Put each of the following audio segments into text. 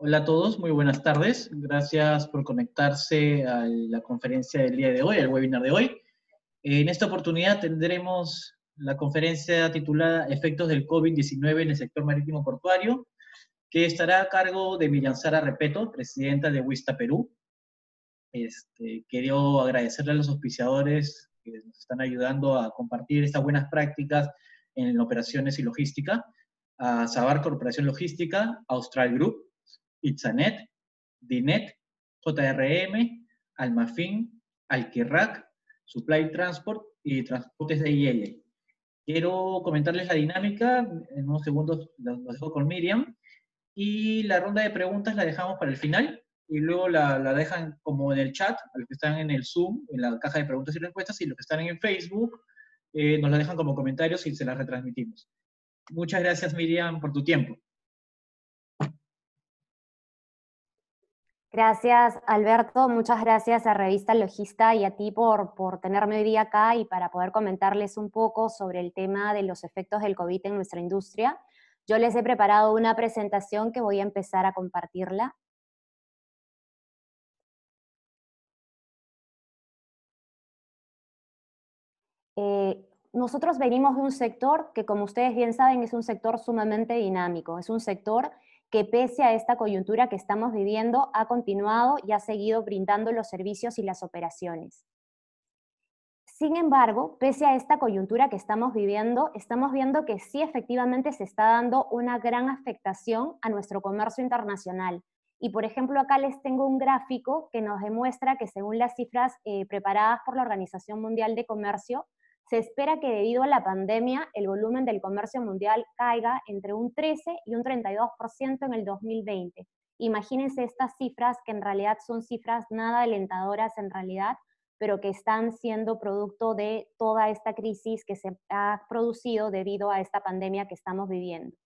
Hola a todos, muy buenas tardes. Gracias por conectarse a la conferencia del día de hoy, al webinar de hoy. En esta oportunidad tendremos la conferencia titulada Efectos del COVID-19 en el sector marítimo portuario, que estará a cargo de Miriam Sara Repeto, presidenta de WISTA Perú. Quiero agradecerle a los auspiciadores que nos están ayudando a compartir estas buenas prácticas en operaciones y logística, a Sabar Corporación Logística, Austral Group, Itzanet, Dinet, JRM, Almafin, Alquirac, Supply Transport y Transportes de IL. Quiero comentarles la dinámica, en unos segundos los dejo con Miriam, y la ronda de preguntas la dejamos para el final, y luego la dejan como en el chat, a los que están en el Zoom, en la caja de preguntas y respuestas, y los que están en Facebook, nos la dejan como comentarios y se las retransmitimos. Muchas gracias, Miriam, por tu tiempo. Gracias, Alberto. Muchas gracias a Revista Logista y a ti por tenerme hoy día acá y para poder comentarles un poco sobre el tema de los efectos del COVID en nuestra industria. Yo les he preparado una presentación que voy a empezar a compartirla. Nosotros venimos de un sector que, como ustedes bien saben, es un sector sumamente dinámico. Es un sector que, pese a esta coyuntura que estamos viviendo, ha continuado y ha seguido brindando los servicios y las operaciones. Sin embargo, pese a esta coyuntura que estamos viviendo que sí efectivamente se está dando una gran afectación a nuestro comercio internacional. Y por ejemplo, acá les tengo un gráfico que nos demuestra que según las cifras preparadas por la Organización Mundial de Comercio, se espera que debido a la pandemia el volumen del comercio mundial caiga entre un 13 y un 32% en el 2020. Imagínense estas cifras, que en realidad son cifras nada alentadoras en realidad, pero que están siendo producto de toda esta crisis que se ha producido debido a esta pandemia que estamos viviendo.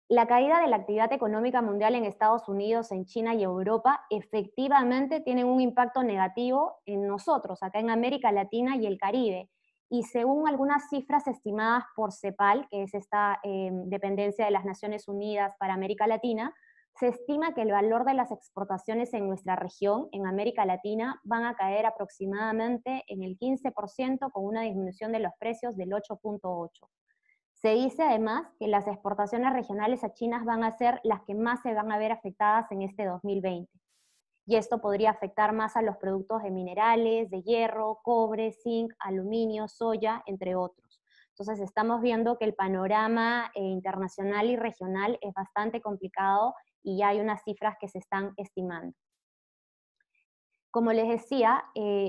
La caída de la actividad económica mundial en Estados Unidos, en China y Europa efectivamente tienen un impacto negativo en nosotros, acá en América Latina y el Caribe. Y según algunas cifras estimadas por CEPAL, que es esta dependencia de las Naciones Unidas para América Latina, se estima que el valor de las exportaciones en nuestra región, en América Latina, van a caer aproximadamente en el 15% con una disminución de los precios del 8.8%. Se dice además que las exportaciones regionales a China van a ser las que más se van a ver afectadas en este 2020. Y esto podría afectar más a los productos de minerales, de hierro, cobre, zinc, aluminio, soya, entre otros. Entonces estamos viendo que el panorama internacional y regional es bastante complicado y ya hay unas cifras que se están estimando. Como les decía,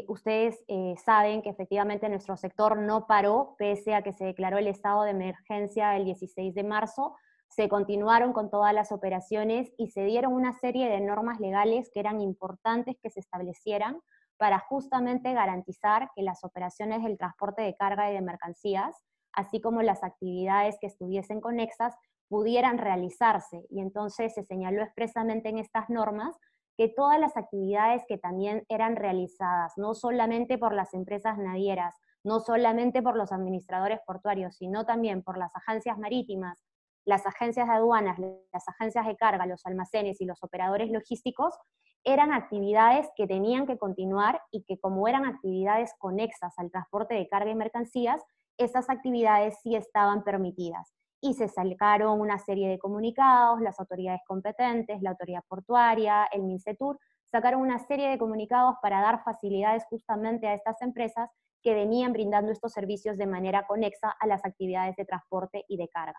ustedes saben que efectivamente nuestro sector no paró, pese a que se declaró el estado de emergencia el 16 de marzo, se continuaron con todas las operaciones y se dieron una serie de normas legales que eran importantes que se establecieran para justamente garantizar que las operaciones del transporte de carga y de mercancías, así como las actividades que estuviesen conexas, pudieran realizarse. Y entonces se señaló expresamente en estas normas que todas las actividades que también eran realizadas, no solamente por las empresas navieras, no solamente por los administradores portuarios, sino también por las agencias marítimas, las agencias de aduanas, las agencias de carga, los almacenes y los operadores logísticos, eran actividades que tenían que continuar y que como eran actividades conexas al transporte de carga y mercancías, esas actividades sí estaban permitidas. Y se sacaron una serie de comunicados, las autoridades competentes, la autoridad portuaria, el MINCETUR, sacaron una serie de comunicados para dar facilidades justamente a estas empresas que venían brindando estos servicios de manera conexa a las actividades de transporte y de carga.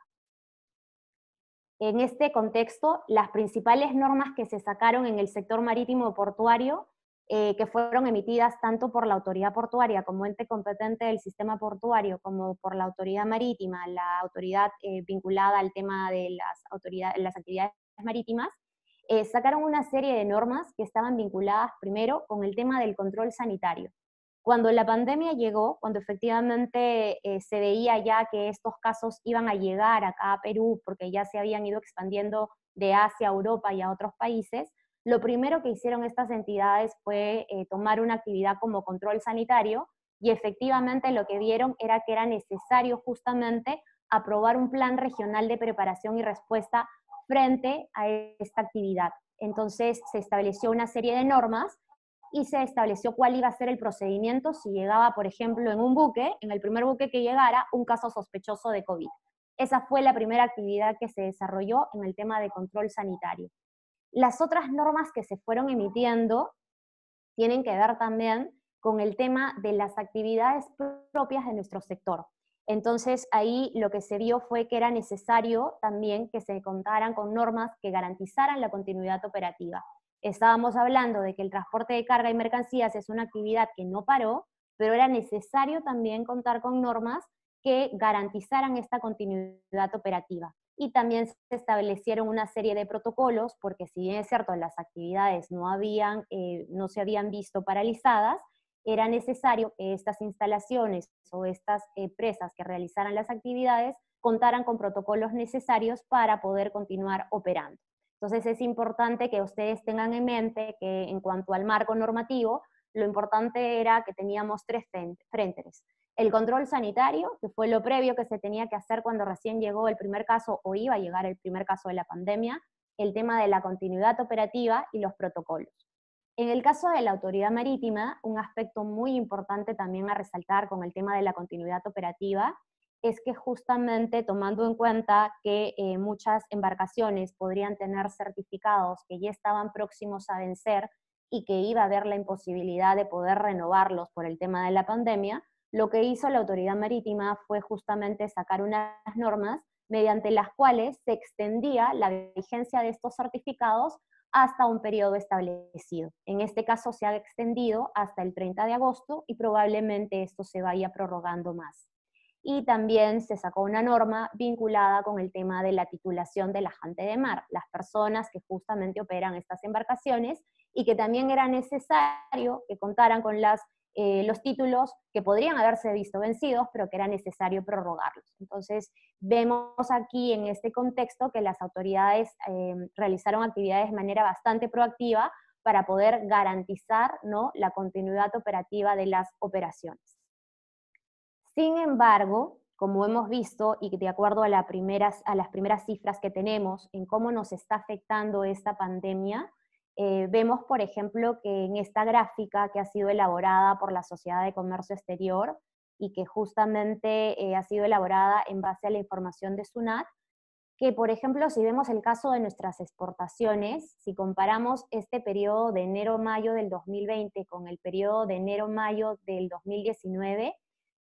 En este contexto, las principales normas que se sacaron en el sector marítimo portuario, que fueron emitidas tanto por la autoridad portuaria como ente competente del sistema portuario, como por la autoridad marítima, la autoridad vinculada al tema de las actividades marítimas, sacaron una serie de normas que estaban vinculadas primero con el tema del control sanitario. Cuando la pandemia llegó, cuando efectivamente se veía ya que estos casos iban a llegar acá a Perú, porque ya se habían ido expandiendo de Asia a Europa y a otros países, lo primero que hicieron estas entidades fue tomar una actividad como control sanitario, y efectivamente lo que vieron era que era necesario justamente aprobar un plan regional de preparación y respuesta frente a esta actividad. Entonces se estableció una serie de normas y se estableció cuál iba a ser el procedimiento si llegaba, por ejemplo, en un buque, en el primer buque que llegara, un caso sospechoso de COVID. Esa fue la primera actividad que se desarrolló en el tema de control sanitario. Las otras normas que se fueron emitiendo tienen que ver también con el tema de las actividades propias de nuestro sector. Entonces ahí lo que se vio fue que era necesario también que se contaran con normas que garantizaran la continuidad operativa. Estábamos hablando de que el transporte de carga y mercancías es una actividad que no paró, pero era necesario también contar con normas que garantizaran esta continuidad operativa. Y también se establecieron una serie de protocolos, porque si bien es cierto, las actividades no se habían visto paralizadas, era necesario que estas instalaciones o estas empresas que realizaran las actividades contaran con protocolos necesarios para poder continuar operando. Entonces es importante que ustedes tengan en mente que en cuanto al marco normativo, lo importante era que teníamos tres frentes. El control sanitario, que fue lo previo que se tenía que hacer cuando recién llegó el primer caso o iba a llegar el primer caso de la pandemia, el tema de la continuidad operativa y los protocolos. En el caso de la autoridad marítima, un aspecto muy importante también a resaltar con el tema de la continuidad operativa es que justamente tomando en cuenta que muchas embarcaciones podrían tener certificados que ya estaban próximos a vencer y que iba a haber la imposibilidad de poder renovarlos por el tema de la pandemia, lo que hizo la autoridad marítima fue justamente sacar unas normas mediante las cuales se extendía la vigencia de estos certificados hasta un periodo establecido. En este caso se ha extendido hasta el 30 de agosto y probablemente esto se vaya prorrogando más. Y también se sacó una norma vinculada con el tema de la titulación de la gente de mar, las personas que justamente operan estas embarcaciones, y que también era necesario que contaran con los títulos que podrían haberse visto vencidos, pero que era necesario prorrogarlos. Entonces, vemos aquí en este contexto que las autoridades realizaron actividades de manera bastante proactiva para poder garantizar, ¿no?, la continuidad operativa de las operaciones. Sin embargo, como hemos visto, y de acuerdo a las primeras cifras que tenemos en cómo nos está afectando esta pandemia, vemos, por ejemplo, que en esta gráfica que ha sido elaborada por la Sociedad de Comercio Exterior y que justamente ha sido elaborada en base a la información de SUNAT, que, por ejemplo, si vemos el caso de nuestras exportaciones, si comparamos este periodo de enero-mayo del 2020 con el periodo de enero-mayo del 2019,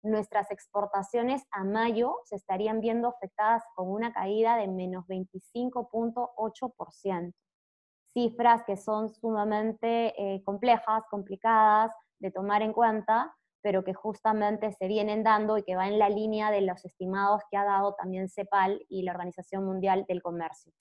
nuestras exportaciones a mayo se estarían viendo afectadas con una caída de menos 25.8%. Cifras que son sumamente complejas, complicadas de tomar en cuenta, pero que justamente se vienen dando y que va en la línea de los estimados que ha dado también CEPAL y la Organización Mundial del Comercio.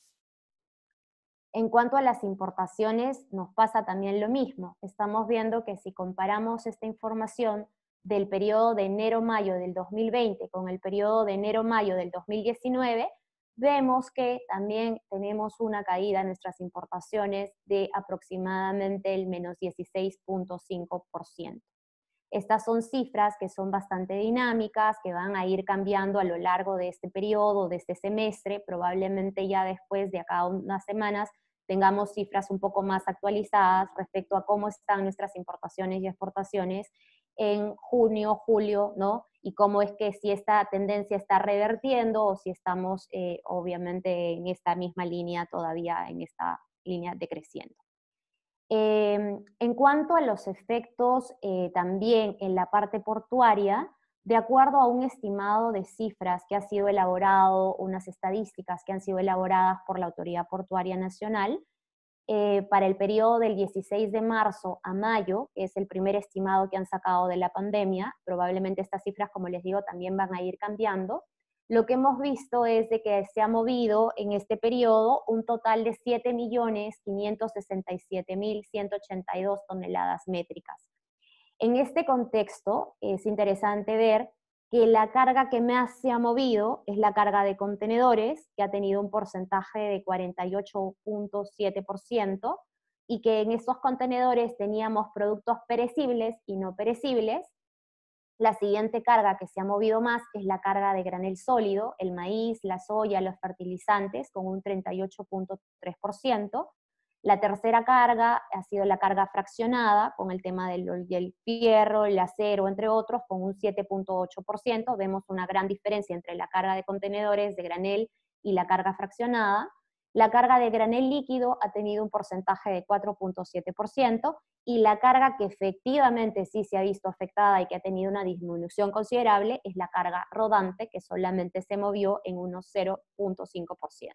En cuanto a las importaciones, nos pasa también lo mismo. Estamos viendo que si comparamos esta información del periodo de enero-mayo del 2020 con el periodo de enero-mayo del 2019, vemos que también tenemos una caída en nuestras importaciones de aproximadamente el menos 16.5%. Estas son cifras que son bastante dinámicas, que van a ir cambiando a lo largo de este periodo, de este semestre. Probablemente ya después de acá unas semanas tengamos cifras un poco más actualizadas respecto a cómo están nuestras importaciones y exportaciones en junio, julio, ¿no? Y cómo es que si esta tendencia está revertiendo o si estamos obviamente en esta misma línea todavía, en esta línea decreciendo. En cuanto a los efectos también en la parte portuaria, de acuerdo a un estimado de cifras que ha sido elaborado, unas estadísticas que han sido elaboradas por la Autoridad Portuaria Nacional, para el periodo del 16 de marzo a mayo, que es el primer estimado que han sacado de la pandemia, probablemente estas cifras, como les digo, también van a ir cambiando. Lo que hemos visto es de que se ha movido en este periodo un total de 7.567.182 toneladas métricas. En este contexto es interesante ver que la carga que más se ha movido es la carga de contenedores, que ha tenido un porcentaje de 48.7%, y que en estos contenedores teníamos productos perecibles y no perecibles. La siguiente carga que se ha movido más es la carga de granel sólido, el maíz, la soya, los fertilizantes, con un 38.3%. La tercera carga ha sido la carga fraccionada, con el tema del fierro, el acero, entre otros, con un 7.8%. Vemos una gran diferencia entre la carga de contenedores de granel y la carga fraccionada. La carga de granel líquido ha tenido un porcentaje de 4.7%, y la carga que efectivamente sí se ha visto afectada y que ha tenido una disminución considerable es la carga rodante, que solamente se movió en unos 0.5%.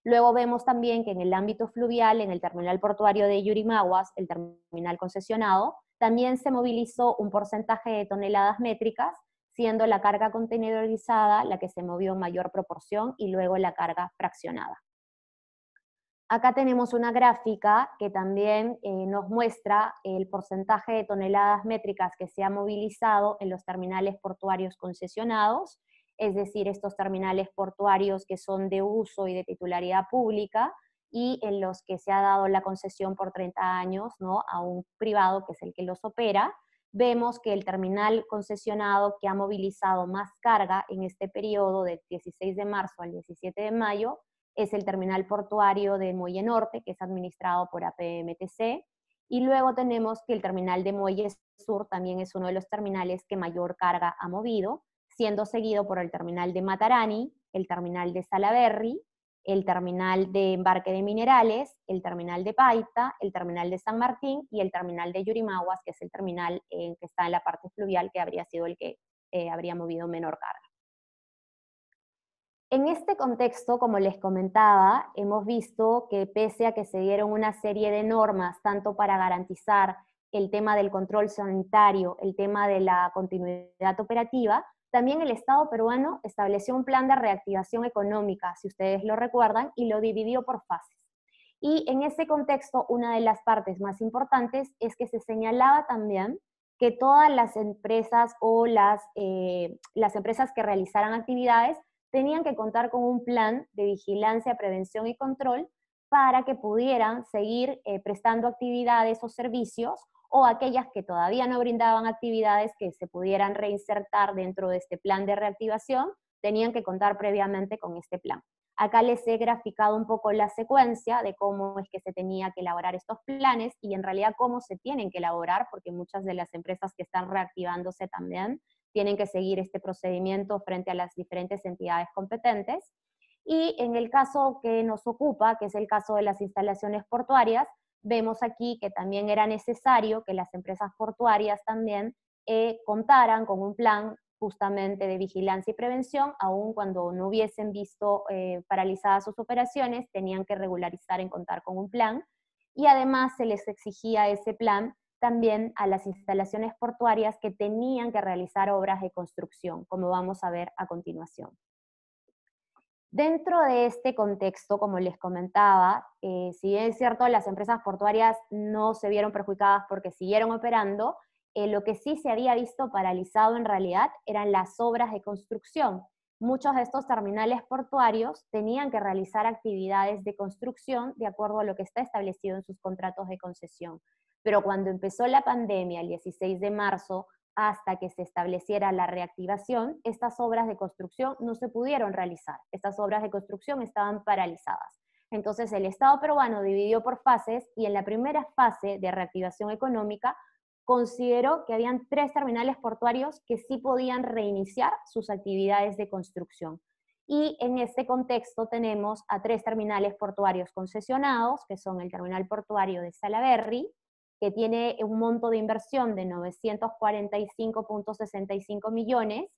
Luego vemos también que en el ámbito fluvial, en el terminal portuario de Yurimaguas, el terminal concesionado, también se movilizó un porcentaje de toneladas métricas, siendo la carga contenedorizada la que se movió en mayor proporción y luego la carga fraccionada. Acá tenemos una gráfica que también nos muestra el porcentaje de toneladas métricas que se ha movilizado en los terminales portuarios concesionados, es decir, estos terminales portuarios que son de uso y de titularidad pública, y en los que se ha dado la concesión por 30 años, ¿no?, a un privado que es el que los opera. Vemos que el terminal concesionado que ha movilizado más carga en este periodo del 16 de marzo al 17 de mayo es el terminal portuario de Muelle Norte, que es administrado por APMTC, y luego tenemos que el terminal de Muelle Sur también es uno de los terminales que mayor carga ha movido, siendo seguido por el terminal de Matarani, el terminal de Salaberry, el terminal de embarque de minerales, el terminal de Paita, el terminal de San Martín y el terminal de Yurimaguas, que es el terminal que está en la parte fluvial, que habría sido el que habría movido menor carga. En este contexto, como les comentaba, hemos visto que pese a que se dieron una serie de normas, tanto para garantizar el tema del control sanitario, el tema de la continuidad operativa, también el Estado peruano estableció un plan de reactivación económica, si ustedes lo recuerdan, y lo dividió por fases. Y en ese contexto, una de las partes más importantes es que se señalaba también que todas las empresas o las empresas que realizaran actividades tenían que contar con un plan de vigilancia, prevención y control para que pudieran seguir prestando actividades o servicios, o aquellas que todavía no brindaban actividades que se pudieran reinsertar dentro de este plan de reactivación, tenían que contar previamente con este plan. Acá les he graficado un poco la secuencia de cómo es que se tenía que elaborar estos planes y en realidad cómo se tienen que elaborar, porque muchas de las empresas que están reactivándose también tienen que seguir este procedimiento frente a las diferentes entidades competentes. Y en el caso que nos ocupa, que es el caso de las instalaciones portuarias, vemos aquí que también era necesario que las empresas portuarias también contaran con un plan justamente de vigilancia y prevención, aun cuando no hubiesen visto paralizadas sus operaciones, tenían que regularizar en contar con un plan, y además se les exigía ese plan también a las instalaciones portuarias que tenían que realizar obras de construcción, como vamos a ver a continuación. Dentro de este contexto, como les comentaba, si bien es cierto, las empresas portuarias no se vieron perjudicadas porque siguieron operando, lo que sí se había visto paralizado en realidad eran las obras de construcción. Muchos de estos terminales portuarios tenían que realizar actividades de construcción de acuerdo a lo que está establecido en sus contratos de concesión. Pero cuando empezó la pandemia, el 16 de marzo, hasta que se estableciera la reactivación, estas obras de construcción no se pudieron realizar. Estas obras de construcción estaban paralizadas. Entonces el Estado peruano dividió por fases y en la primera fase de reactivación económica consideró que habían 3 terminales portuarios que sí podían reiniciar sus actividades de construcción. Y en este contexto tenemos a 3 terminales portuarios concesionados, que son el terminal portuario de Salaberry, que tiene un monto de inversión de 945.65 millones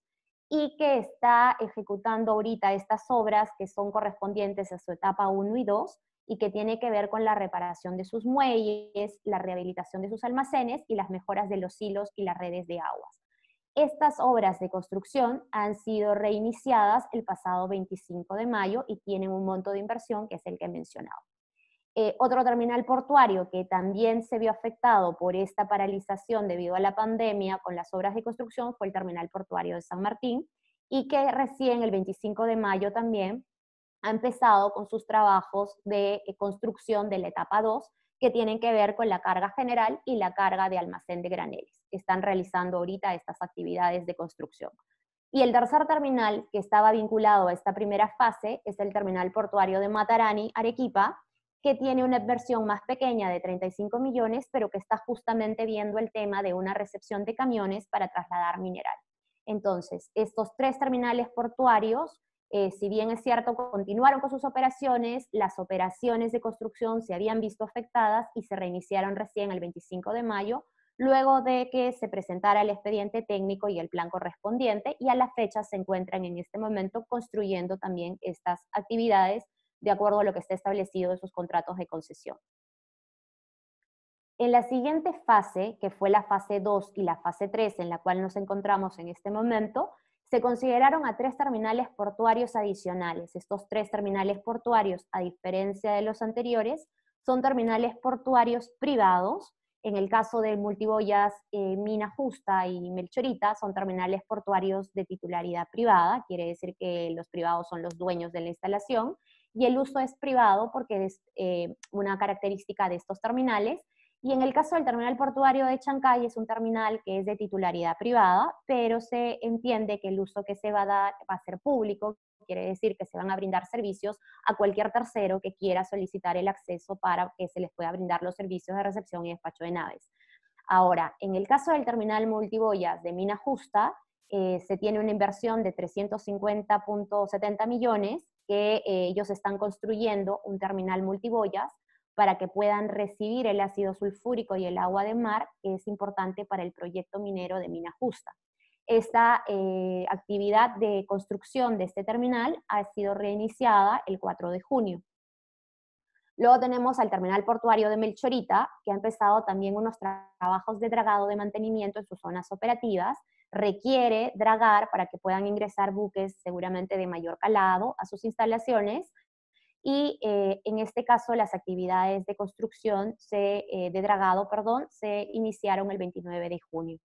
y que está ejecutando ahorita estas obras que son correspondientes a su etapa 1 y 2 y que tiene que ver con la reparación de sus muelles, la rehabilitación de sus almacenes y las mejoras de los hilos y las redes de aguas. Estas obras de construcción han sido reiniciadas el pasado 25 de mayo y tienen un monto de inversión que es el que he mencionado. Otro terminal portuario que también se vio afectado por esta paralización debido a la pandemia con las obras de construcción fue el terminal portuario de San Martín, y que recién el 25 de mayo también ha empezado con sus trabajos de construcción de la etapa 2, que tienen que ver con la carga general y la carga de almacén de graneles. Están realizando ahorita estas actividades de construcción. Y el tercer terminal que estaba vinculado a esta primera fase es el terminal portuario de Matarani, Arequipa, que tiene una inversión más pequeña de 35 millones, pero que está justamente viendo el tema de una recepción de camiones para trasladar mineral. Entonces, estos 3 terminales portuarios, si bien es cierto, continuaron con sus operaciones, las operaciones de construcción se habían visto afectadas y se reiniciaron recién el 25 de mayo, luego de que se presentara el expediente técnico y el plan correspondiente, y a la fecha se encuentran en este momento construyendo también estas actividades de acuerdo a lo que está establecido en sus contratos de concesión. En la siguiente fase, que fue la fase 2 y la fase 3, en la cual nos encontramos en este momento, se consideraron a 3 terminales portuarios adicionales. Estos 3 terminales portuarios, a diferencia de los anteriores, son terminales portuarios privados. En el caso de Multiboyas, Mina Justa y Melchorita, son terminales portuarios de titularidad privada, quiere decir que los privados son los dueños de la instalación, y el uso es privado porque es una característica de estos terminales. Y en el caso del terminal portuario de Chancay es un terminal que es de titularidad privada, pero se entiende que el uso que se va a dar va a ser público, quiere decir que se van a brindar servicios a cualquier tercero que quiera solicitar el acceso para que se les pueda brindar los servicios de recepción y despacho de naves. Ahora, en el caso del terminal Multiboyas de Mina Justa, se tiene una inversión de 350.70 millones que ellos están construyendo un terminal multiboyas para que puedan recibir el ácido sulfúrico y el agua de mar, que es importante para el proyecto minero de Mina Justa. esta actividad de construcción de este terminal ha sido reiniciada el 4 de junio. Luego tenemos al terminal portuario de Melchorita, que ha empezado también unos trabajos de dragado de mantenimiento en sus zonas operativas. Requiere dragar para que puedan ingresar buques seguramente de mayor calado a sus instalaciones, y en este caso las actividades de construcción, de dragado, se iniciaron el 29 de junio.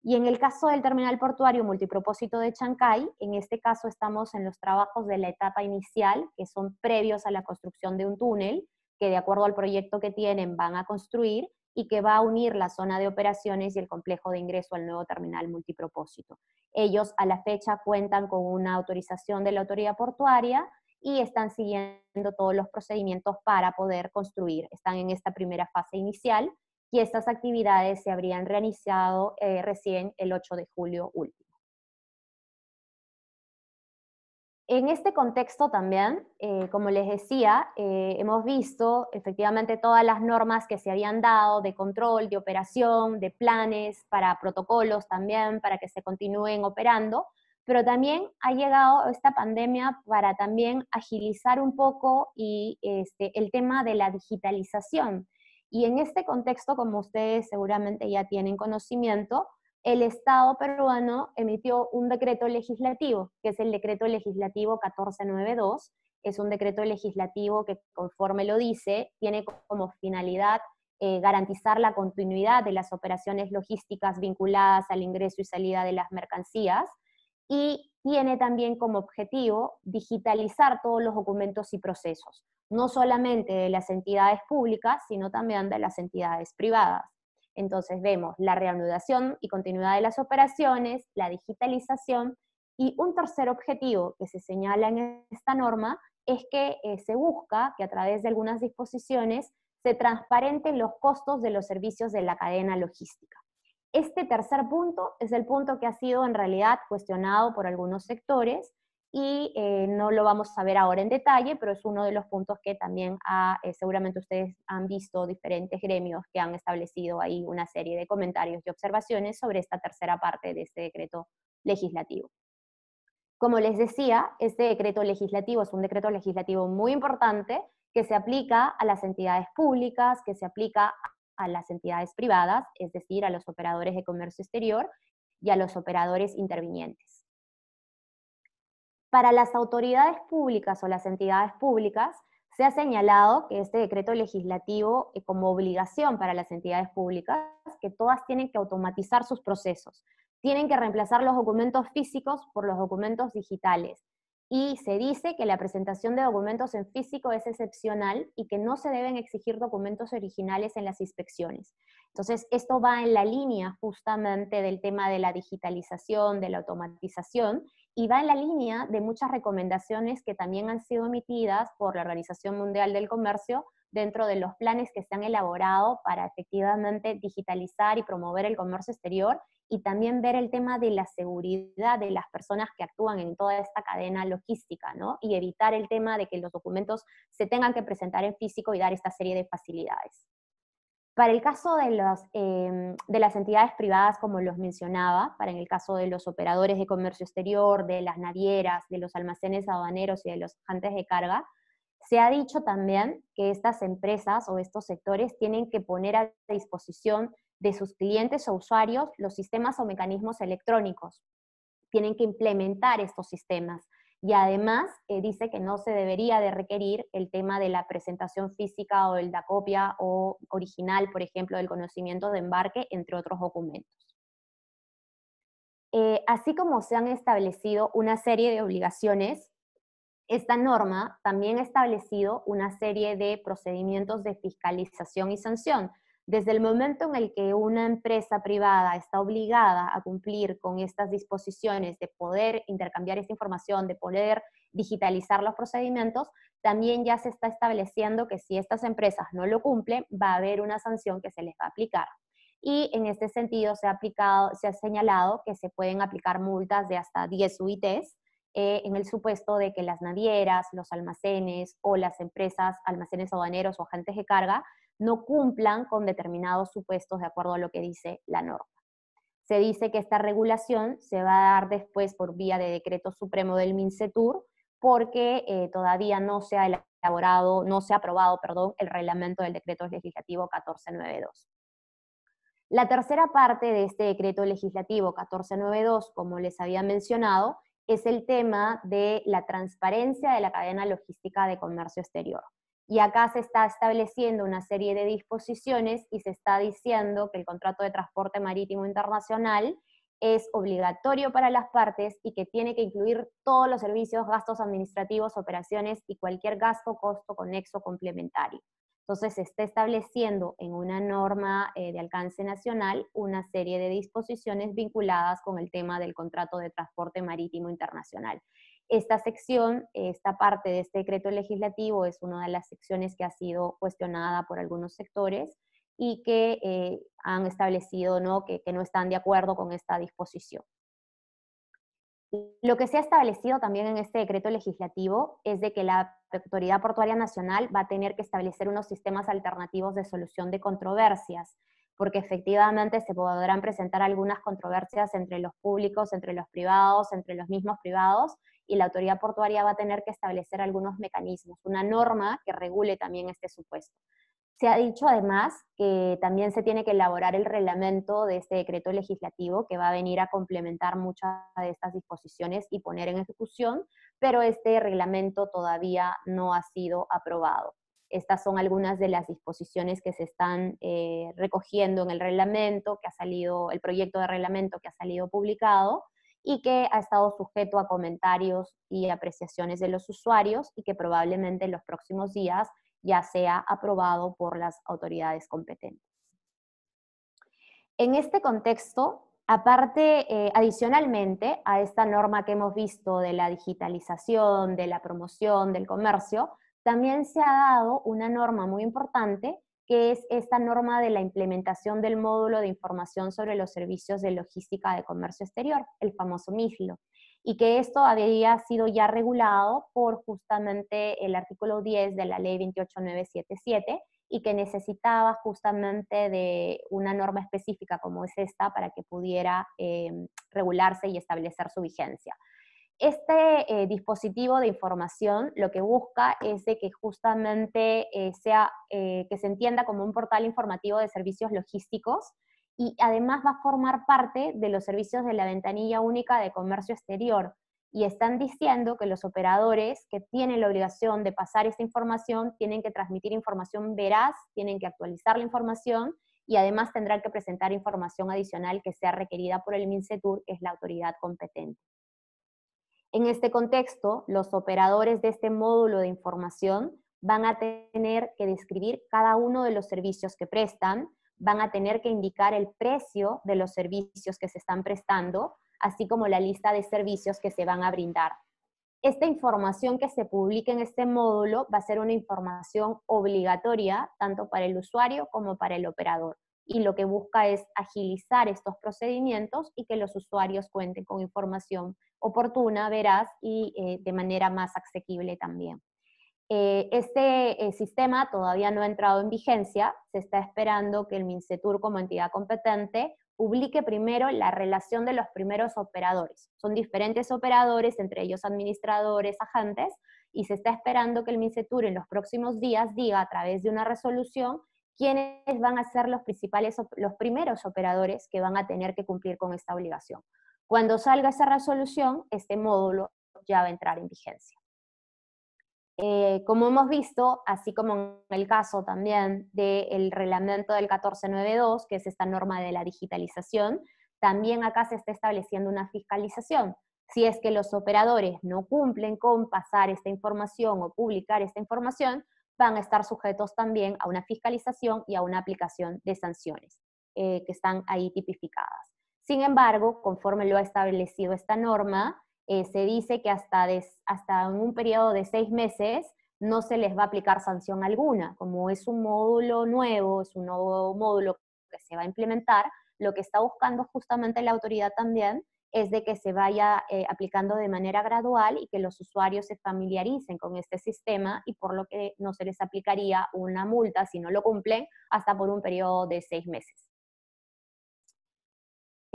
Y en el caso del terminal portuario multipropósito de Chancay, en este caso estamos en los trabajos de la etapa inicial, que son previos a la construcción de un túnel, que de acuerdo al proyecto que tienen van a construir, y que va a unir la zona de operaciones y el complejo de ingreso al nuevo terminal multipropósito. Ellos a la fecha cuentan con una autorización de la autoridad portuaria y están siguiendo todos los procedimientos para poder construir. Están en esta primera fase inicial, y estas actividades se habrían reiniciado recién el 8 de julio último. En este contexto también, como les decía, hemos visto efectivamente todas las normas que se habían dado de control, de operación, de planes, para protocolos también, para que se continúen operando, pero también ha llegado esta pandemia para también agilizar un poco el tema de la digitalización. Y en este contexto, como ustedes seguramente ya tienen conocimiento, el Estado peruano emitió un decreto legislativo, que es el decreto legislativo 1492. Es un decreto legislativo que, conforme lo dice, tiene como finalidad garantizar la continuidad de las operaciones logísticas vinculadas al ingreso y salida de las mercancías, y tiene también como objetivo digitalizar todos los documentos y procesos, no solamente de las entidades públicas, sino también de las entidades privadas. Entonces vemos la reanudación y continuidad de las operaciones, la digitalización, y un tercer objetivo que se señala en esta norma es que se busca que a través de algunas disposiciones se transparenten los costos de los servicios de la cadena logística. Este tercer punto es el punto que ha sido en realidad cuestionado por algunos sectores, y no lo vamos a ver ahora en detalle, pero es uno de los puntos que también seguramente ustedes han visto diferentes gremios que han establecido ahí una serie de comentarios y observaciones sobre esta tercera parte de este decreto legislativo. Como les decía, este decreto legislativo es un decreto legislativo muy importante que se aplica a las entidades públicas, que se aplica a las entidades privadas, es decir, a los operadores de comercio exterior y a los operadores intervinientes. Para las autoridades públicas o las entidades públicas, se ha señalado que este decreto legislativo, como obligación para las entidades públicas, que todas tienen que automatizar sus procesos, tienen que reemplazar los documentos físicos por los documentos digitales, y se dice que la presentación de documentos en físico es excepcional y que no se deben exigir documentos originales en las inspecciones. Entonces, esto va en la línea justamente del tema de la digitalización, de la automatización, y va en la línea de muchas recomendaciones que también han sido emitidas por la Organización Mundial del Comercio dentro de los planes que se han elaborado para efectivamente digitalizar y promover el comercio exterior, y también ver el tema de la seguridad de las personas que actúan en toda esta cadena logística, ¿no? Y evitar el tema de que los documentos se tengan que presentar en físico y dar esta serie de facilidades. Para el caso de las entidades privadas, como los mencionaba, para en el caso de los operadores de comercio exterior, de las navieras, de los almacenes aduaneros y de los agentes de carga, se ha dicho también que estas empresas o estos sectores tienen que poner a disposición de sus clientes o usuarios los sistemas o mecanismos electrónicos. Tienen que implementar estos sistemas. Y además dice que no se debería de requerir el tema de la presentación física o de la copia o original, por ejemplo, del conocimiento de embarque, entre otros documentos. Así como se han establecido una serie de obligaciones, esta norma también ha establecido una serie de procedimientos de fiscalización y sanción. Desde el momento en el que una empresa privada está obligada a cumplir con estas disposiciones de poder intercambiar esta información, de poder digitalizar los procedimientos, también ya se está estableciendo que si estas empresas no lo cumplen, va a haber una sanción que se les va a aplicar. Y en este sentido se ha señalado que se pueden aplicar multas de hasta 10 UITs, en el supuesto de que las navieras, los almacenes o las empresas, almacenes aduaneros o agentes de carga, no cumplan con determinados supuestos de acuerdo a lo que dice la norma. Se dice que esta regulación se va a dar después por vía de decreto supremo del MINCETUR, porque todavía no se ha elaborado, no se ha aprobado, perdón, el reglamento del decreto legislativo 1492. La tercera parte de este decreto legislativo 1492, como les había mencionado, es el tema de la transparencia de la cadena logística de comercio exterior. Y acá se está estableciendo una serie de disposiciones y se está diciendo que el contrato de transporte marítimo internacional es obligatorio para las partes y que tiene que incluir todos los servicios, gastos administrativos, operaciones y cualquier gasto, costo conexo complementario. Entonces se está estableciendo en una norma de alcance nacional una serie de disposiciones vinculadas con el tema del contrato de transporte marítimo internacional. Esta sección, esta parte de este decreto legislativo es una de las secciones que ha sido cuestionada por algunos sectores y que han establecido, ¿no?, que no están de acuerdo con esta disposición. Lo que se ha establecido también en este decreto legislativo es de que la Autoridad Portuaria Nacional va a tener que establecer unos sistemas alternativos de solución de controversias, porque efectivamente se podrán presentar algunas controversias entre los públicos, entre los privados, entre los mismos privados, y la Autoridad Portuaria va a tener que establecer algunos mecanismos, una norma que regule también este supuesto. Se ha dicho además que también se tiene que elaborar el reglamento de este decreto legislativo que va a venir a complementar muchas de estas disposiciones y poner en ejecución, pero este reglamento todavía no ha sido aprobado. Estas son algunas de las disposiciones que se están recogiendo en el reglamento, que ha salido, el proyecto de reglamento que ha salido publicado y que ha estado sujeto a comentarios y apreciaciones de los usuarios y que probablemente en los próximos días ya sea aprobado por las autoridades competentes. En este contexto, aparte, adicionalmente a esta norma que hemos visto de la digitalización, de la promoción del comercio, también se ha dado una norma muy importante, que es esta norma de la implementación del módulo de información sobre los servicios de logística de comercio exterior, el famoso MIFLO, y que esto había sido ya regulado por justamente el artículo 10 de la ley 28977, y que necesitaba justamente de una norma específica como es esta para que pudiera regularse y establecer su vigencia. Este dispositivo de información lo que busca es de que justamente que se entienda como un portal informativo de servicios logísticos y además va a formar parte de los servicios de la ventanilla única de comercio exterior. Y están diciendo que los operadores que tienen la obligación de pasar esta información tienen que transmitir información veraz, tienen que actualizar la información y además tendrán que presentar información adicional que sea requerida por el MINCETUR, que es la autoridad competente. En este contexto, los operadores de este módulo de información van a tener que describir cada uno de los servicios que prestan, van a tener que indicar el precio de los servicios que se están prestando, así como la lista de servicios que se van a brindar. Esta información que se publique en este módulo va a ser una información obligatoria tanto para el usuario como para el operador. Y lo que busca es agilizar estos procedimientos y que los usuarios cuenten con información oportuna, veraz y de manera más asequible también. Este sistema todavía no ha entrado en vigencia, se está esperando que el MINCETUR como entidad competente publique primero la relación de los primeros operadores. Son diferentes operadores, entre ellos administradores, agentes, y se está esperando que el MINCETUR en los próximos días diga a través de una resolución quiénes van a ser los primeros operadores que van a tener que cumplir con esta obligación. Cuando salga esa resolución, este módulo ya va a entrar en vigencia. Como hemos visto, así como en el caso también del reglamento del 1492, que es esta norma de la digitalización, también acá se está estableciendo una fiscalización. Si es que los operadores no cumplen con pasar esta información o publicar esta información, van a estar sujetos también a una fiscalización y a una aplicación de sanciones que están ahí tipificadas. Sin embargo, conforme lo ha establecido esta norma, se dice que hasta en un periodo de 6 meses no se les va a aplicar sanción alguna. Como es un módulo nuevo, es un nuevo módulo que se va a implementar, lo que está buscando justamente la autoridad también es de que se vaya aplicando de manera gradual y que los usuarios se familiaricen con este sistema y por lo que no se les aplicaría una multa si no lo cumplen hasta por un periodo de 6 meses.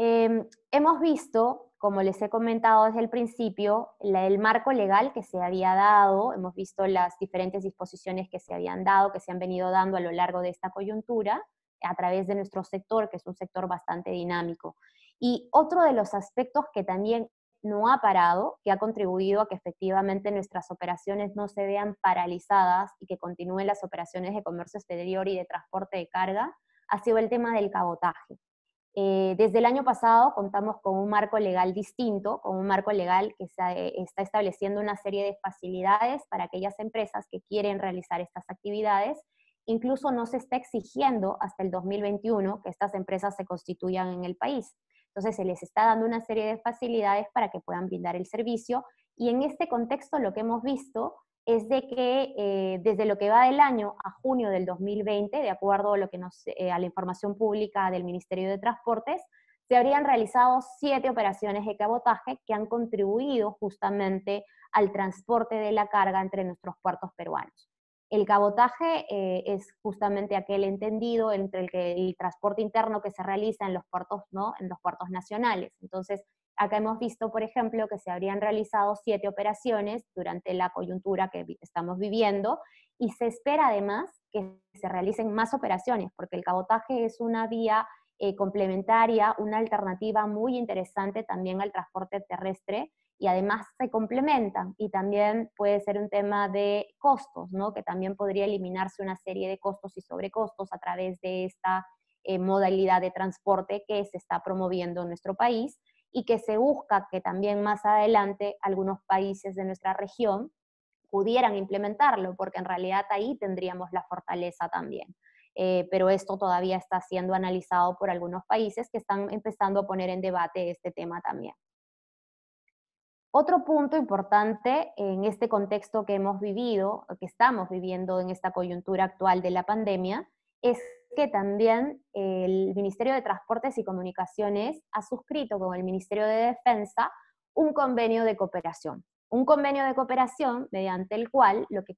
Hemos visto, como les he comentado desde el principio, el marco legal que se había dado, hemos visto las diferentes disposiciones que se habían dado, que se han venido dando a lo largo de esta coyuntura, a través de nuestro sector, que es un sector bastante dinámico. Y otro de los aspectos que también no ha parado, que ha contribuido a que efectivamente nuestras operaciones no se vean paralizadas y que continúen las operaciones de comercio exterior y de transporte de carga, ha sido el tema del cabotaje. Desde el año pasado contamos con un marco legal distinto, con un marco legal que está estableciendo una serie de facilidades para aquellas empresas que quieren realizar estas actividades. Incluso no se está exigiendo hasta el 2021 que estas empresas se constituyan en el país. Entonces se les está dando una serie de facilidades para que puedan brindar el servicio, y en este contexto lo que hemos visto es de que desde lo que va del año a junio del 2020, de acuerdo a, a la información pública del Ministerio de Transportes, se habrían realizado 7 operaciones de cabotaje que han contribuido justamente al transporte de la carga entre nuestros puertos peruanos. El cabotaje es justamente aquel entendido entre el transporte interno que se realiza en los puertos, ¿no?, en los puertos nacionales. Entonces, acá hemos visto, por ejemplo, que se habrían realizado 7 operaciones durante la coyuntura que estamos viviendo, y se espera además que se realicen más operaciones, porque el cabotaje es una vía complementaria, una alternativa muy interesante también al transporte terrestre, y además se complementan, y también puede ser un tema de costos, ¿no?, que también podría eliminarse una serie de costos y sobrecostos a través de esta modalidad de transporte que se está promoviendo en nuestro país, y que se busca que también más adelante algunos países de nuestra región pudieran implementarlo, porque en realidad ahí tendríamos la fortaleza también. Pero esto todavía está siendo analizado por algunos países que están empezando a poner en debate este tema también. Otro punto importante en este contexto que hemos vivido, que estamos viviendo en esta coyuntura actual de la pandemia, es que también el Ministerio de Transportes y Comunicaciones ha suscrito con el Ministerio de Defensa un convenio de cooperación. Un convenio de cooperación mediante el cual lo que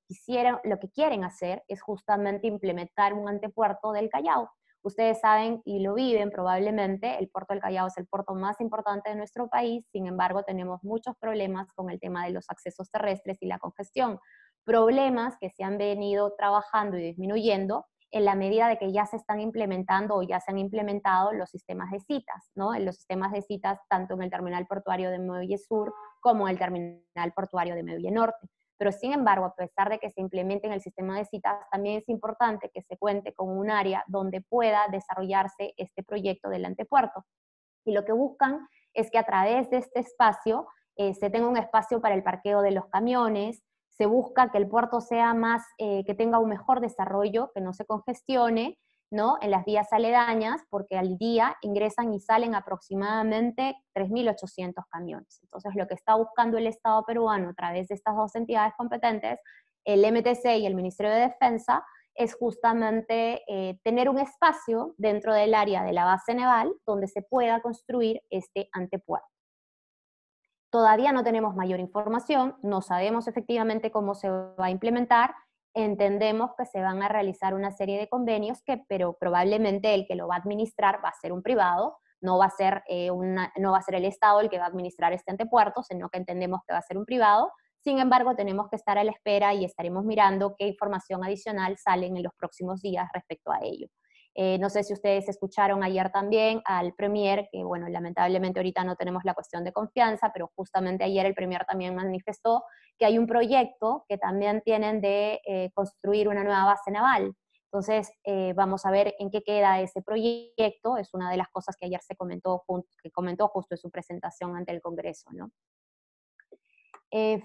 quieren hacer es justamente implementar un antepuerto del Callao. Ustedes saben y lo viven probablemente, el puerto del Callao es el puerto más importante de nuestro país, sin embargo tenemos muchos problemas con el tema de los accesos terrestres y la congestión. Problemas que se han venido trabajando y disminuyendo en la medida de que ya se están implementando o ya se han implementado los sistemas de citas, ¿no? En los sistemas de citas tanto en el terminal portuario de Muelle Sur como en el terminal portuario de Muelle Norte. Pero sin embargo, a pesar de que se implemente en el sistema de citas, también es importante que se cuente con un área donde pueda desarrollarse este proyecto del antepuerto. Y lo que buscan es que a través de este espacio se tenga un espacio para el parqueo de los camiones, se busca que el puerto sea más, que tenga un mejor desarrollo, que no se congestione, ¿no?, en las vías aledañas, porque al día ingresan y salen aproximadamente 3.800 camiones. Entonces, lo que está buscando el Estado peruano a través de estas dos entidades competentes, el MTC y el Ministerio de Defensa, es justamente tener un espacio dentro del área de la base naval donde se pueda construir este antepuerto. Todavía no tenemos mayor información, no sabemos efectivamente cómo se va a implementar, entendemos que se van a realizar una serie de convenios, pero probablemente el que lo va a administrar va a ser un privado, no va a ser el Estado el que va a administrar este antepuerto, sino que entendemos que va a ser un privado. Sin embargo, tenemos que estar a la espera y estaremos mirando qué información adicional sale en los próximos días respecto a ello. No sé si ustedes escucharon ayer también al Premier, que bueno, lamentablemente ahorita no tenemos la cuestión de confianza, pero justamente ayer el Premier también manifestó que hay un proyecto que también tienen de construir una nueva base naval. Entonces, vamos a ver en qué queda ese proyecto, es una de las cosas que ayer que comentó justo en su presentación ante el Congreso, ¿no?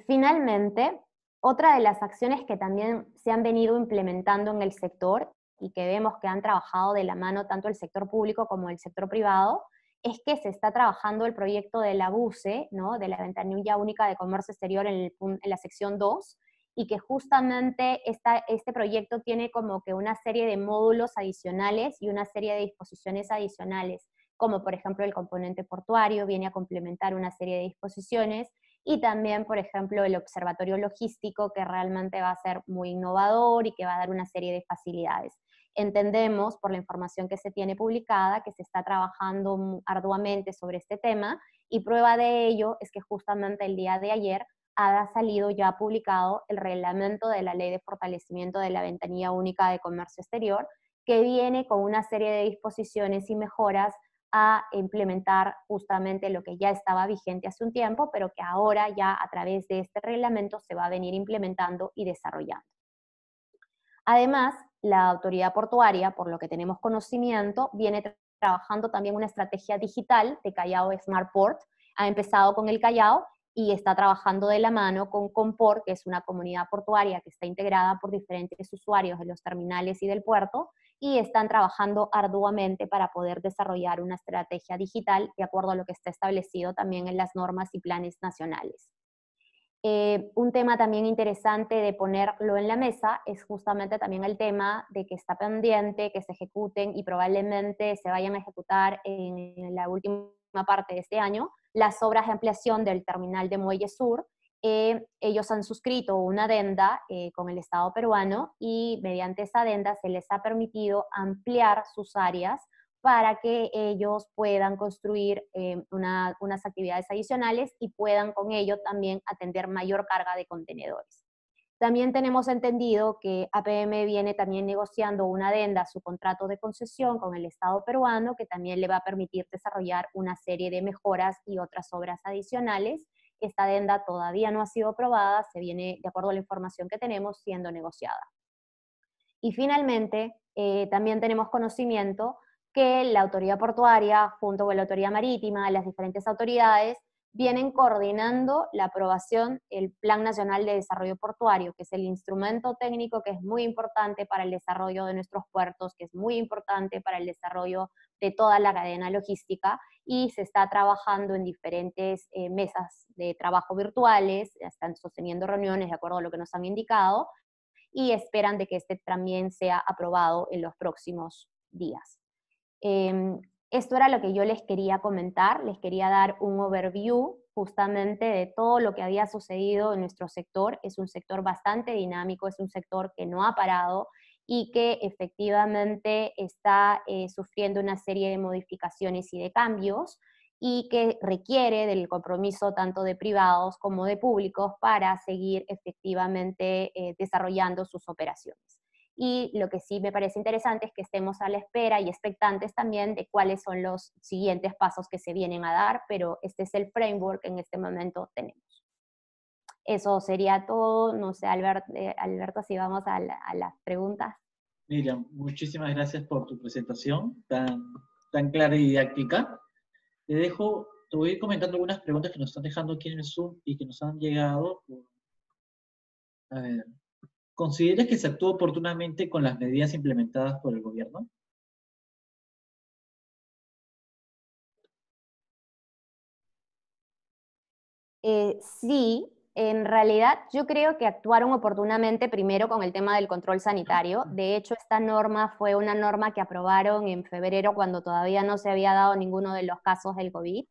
Finalmente, otra de las acciones que también se han venido implementando en el sector y que vemos que han trabajado de la mano tanto el sector público como el sector privado, es que se está trabajando el proyecto de la BUCE, ¿no?, de la Ventanilla Única de Comercio Exterior en la sección 2, y que justamente este proyecto tiene como que una serie de módulos adicionales y una serie de disposiciones adicionales, como por ejemplo el componente portuario viene a complementar una serie de disposiciones, y también, por ejemplo, el observatorio logístico, que realmente va a ser muy innovador y que va a dar una serie de facilidades. entendemos por la información que se tiene publicada que se está trabajando arduamente sobre este tema, y prueba de ello es que justamente el día de ayer ha salido ya publicado el reglamento de la Ley de Fortalecimiento de la Ventanilla Única de Comercio Exterior, que viene con una serie de disposiciones y mejoras a implementar justamente lo que ya estaba vigente hace un tiempo, pero que ahora ya a través de este reglamento se va a venir implementando y desarrollando. Además, la autoridad portuaria, por lo que tenemos conocimiento, viene trabajando también una estrategia digital de Callao Smart Port. Ha empezado con el Callao y está trabajando de la mano con Comport, que es una comunidad portuaria que está integrada por diferentes usuarios de los terminales y del puerto, y están trabajando arduamente para poder desarrollar una estrategia digital de acuerdo a lo que está establecido también en las normas y planes nacionales. Un tema también interesante de ponerlo en la mesa es justamente también el tema de que está pendiente que se ejecuten y probablemente se vayan a ejecutar en la última parte de este año las obras de ampliación del terminal de Muelle Sur. Ellos han suscrito una adenda con el Estado peruano y mediante esa adenda se les ha permitido ampliar sus áreas para que ellos puedan construir unas actividades adicionales y puedan con ello también atender mayor carga de contenedores. También tenemos entendido que APM viene también negociando una adenda a su contrato de concesión con el Estado peruano, que también le va a permitir desarrollar una serie de mejoras y otras obras adicionales. Esta adenda todavía no ha sido aprobada, se viene, de acuerdo a la información que tenemos, siendo negociada. Y finalmente, también tenemos conocimiento que la autoridad portuaria, junto con la autoridad marítima, las diferentes autoridades, vienen coordinando la aprobación del Plan Nacional de Desarrollo Portuario, que es el instrumento técnico que es muy importante para el desarrollo de nuestros puertos, que es muy importante para el desarrollo de toda la cadena logística, y se está trabajando en diferentes mesas de trabajo virtuales, están sosteniendo reuniones de acuerdo a lo que nos han indicado, y esperan de que este también sea aprobado en los próximos días. Esto era lo que yo les quería comentar, les quería dar un overview justamente de todo lo que había sucedido en nuestro sector. Es un sector bastante dinámico, es un sector que no ha parado y que efectivamente está sufriendo una serie de modificaciones y de cambios, y que requiere del compromiso tanto de privados como de públicos para seguir efectivamente desarrollando sus operaciones. Y lo que sí me parece interesante es que estemos a la espera y expectantes también de cuáles son los siguientes pasos que se vienen a dar, pero este es el framework que en este momento tenemos. Eso sería todo. No sé, Alberto, si vamos a las preguntas. Miriam, muchísimas gracias por tu presentación tan clara y didáctica. Te voy a ir comentando algunas preguntas que nos están dejando aquí en el Zoom y que nos han llegado. A ver, ¿consideras que se actuó oportunamente con las medidas implementadas por el gobierno? Sí, en realidad yo creo que actuaron oportunamente primero con el tema del control sanitario. De hecho, esta norma fue una norma que aprobaron en febrero cuando todavía no se había dado ninguno de los casos del COVID,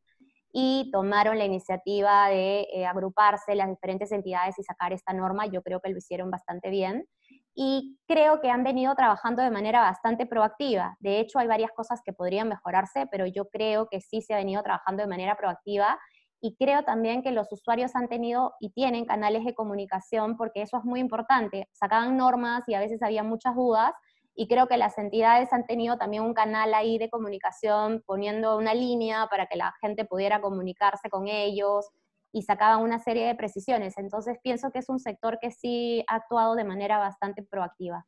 y tomaron la iniciativa de agruparse las diferentes entidades y sacar esta norma. Yo creo que lo hicieron bastante bien y creo que han venido trabajando de manera bastante proactiva. De hecho, hay varias cosas que podrían mejorarse, pero yo creo que sí se ha venido trabajando de manera proactiva, y creo también que los usuarios han tenido y tienen canales de comunicación, porque eso es muy importante. Sacaban normas y a veces había muchas dudas, y creo que las entidades han tenido también un canal ahí de comunicación, poniendo una línea para que la gente pudiera comunicarse con ellos, y sacaban una serie de precisiones. Entonces pienso que es un sector que sí ha actuado de manera bastante proactiva.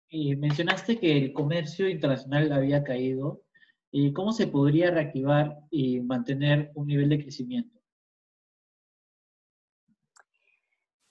Y mencionaste que el comercio internacional había caído. ¿Cómo se podría reactivar y mantener un nivel de crecimiento?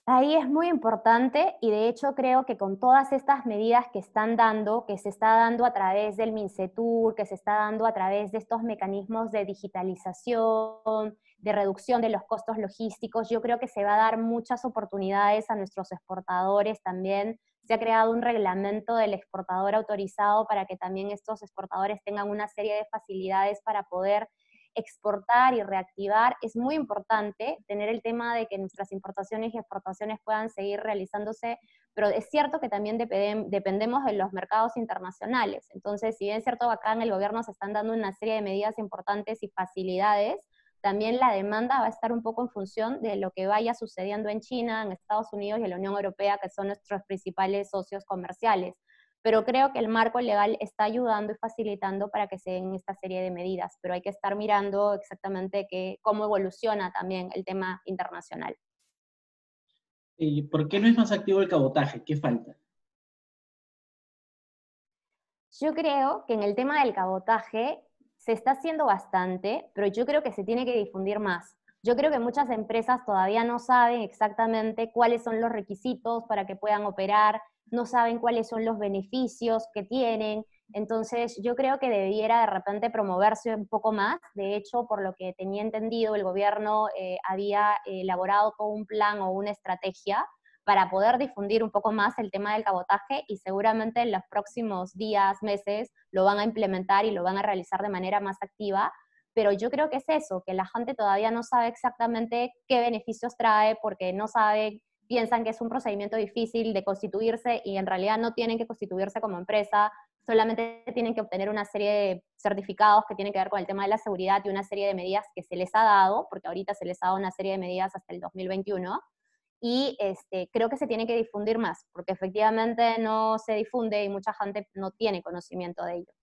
Ahí es muy importante, y de hecho creo que con todas estas medidas que están dando, que se está dando a través del MINCETUR, que se está dando a través de estos mecanismos de digitalización, de reducción de los costos logísticos, yo creo que se va a dar muchas oportunidades a nuestros exportadores también. Se ha creado un reglamento del exportador autorizado para que también estos exportadores tengan una serie de facilidades para poder exportar y reactivar, es muy importante tener el tema de que nuestras importaciones y exportaciones puedan seguir realizándose, pero es cierto que también dependemos de los mercados internacionales. Entonces, si bien es cierto, acá en el gobierno se están dando una serie de medidas importantes y facilidades, también la demanda va a estar un poco en función de lo que vaya sucediendo en China, en Estados Unidos y en la Unión Europea, que son nuestros principales socios comerciales. Pero creo que el marco legal está ayudando y facilitando para que se den esta serie de medidas, pero hay que estar mirando exactamente cómo evoluciona también el tema internacional. ¿Y por qué no es más activo el cabotaje? ¿Qué falta? Yo creo que en el tema del cabotaje se está haciendo bastante, pero yo creo que se tiene que difundir más. Yo creo que muchas empresas todavía no saben exactamente cuáles son los requisitos para que puedan operar, no saben cuáles son los beneficios que tienen. Entonces, yo creo que debiera de repente promoverse un poco más. De hecho, por lo que tenía entendido, el gobierno había elaborado todo un plan o una estrategia para poder difundir un poco más el tema del cabotaje y seguramente en los próximos días, meses, lo van a implementar y lo van a realizar de manera más activa. Pero yo creo que es eso, que la gente todavía no sabe exactamente qué beneficios trae porque no sabe, piensan que es un procedimiento difícil de constituirse y en realidad no tienen que constituirse como empresa, solamente tienen que obtener una serie de certificados que tienen que ver con el tema de la seguridad y una serie de medidas que se les ha dado, porque ahorita se les ha dado una serie de medidas hasta el 2021, y creo que se tiene que difundir más, porque efectivamente no se difunde y mucha gente no tiene conocimiento de ello.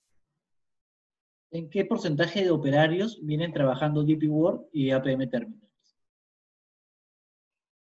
¿En qué porcentaje de operarios vienen trabajando DP World y APM Terminals?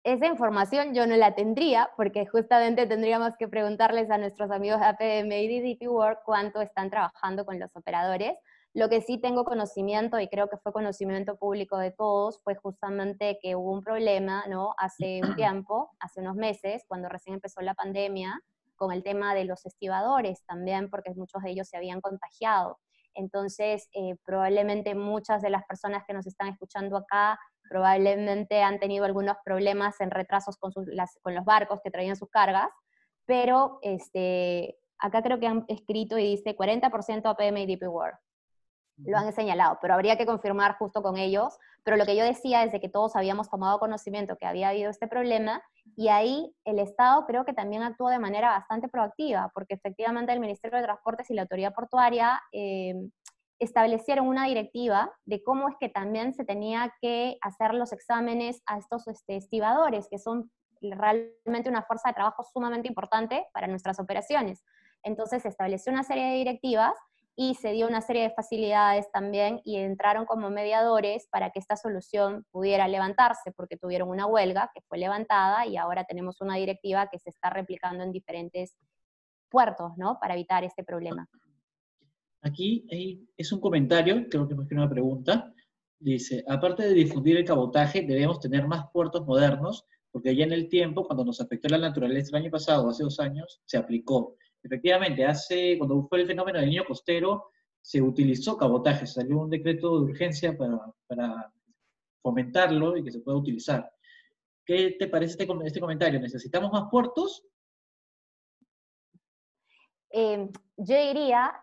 Esa información yo no la tendría, porque justamente tendríamos que preguntarles a nuestros amigos de APM y DP World cuánto están trabajando con los operadores. Lo que sí tengo conocimiento, y creo que fue conocimiento público de todos, fue justamente que hubo un problema, ¿no? Hace un tiempo, hace unos meses, cuando recién empezó la pandemia, con el tema de los estibadores también, porque muchos de ellos se habían contagiado. Entonces, probablemente muchas de las personas que nos están escuchando acá probablemente han tenido algunos problemas en retrasos con los barcos que traían sus cargas, pero acá creo que han escrito y dice 40% APM y DP World. Lo han señalado, pero habría que confirmar justo con ellos. Pero lo que yo decía es de que todos habíamos tomado conocimiento que había habido este problema, y ahí el Estado creo que también actuó de manera bastante proactiva, porque efectivamente el Ministerio de Transportes y la Autoridad Portuaria establecieron una directiva de cómo es que también se tenía que hacer los exámenes a estos estibadores, que son realmente una fuerza de trabajo sumamente importante para nuestras operaciones. Entonces se estableció una serie de directivas y se dio una serie de facilidades también y entraron como mediadores para que esta solución pudiera levantarse, porque tuvieron una huelga que fue levantada y ahora tenemos una directiva que se está replicando en diferentes puertos, ¿no? Para evitar este problema. Aquí es un comentario, creo que más que una pregunta. Dice, aparte de difundir el cabotaje, debemos tener más puertos modernos, porque ya en el tiempo, cuando nos afectó la naturaleza el año pasado, hace 2 años, se aplicó. Efectivamente, cuando fue el fenómeno del niño costero, se utilizó cabotaje, salió un decreto de urgencia para fomentarlo y que se pueda utilizar. ¿Qué te parece este comentario? ¿Necesitamos más puertos? Yo diría,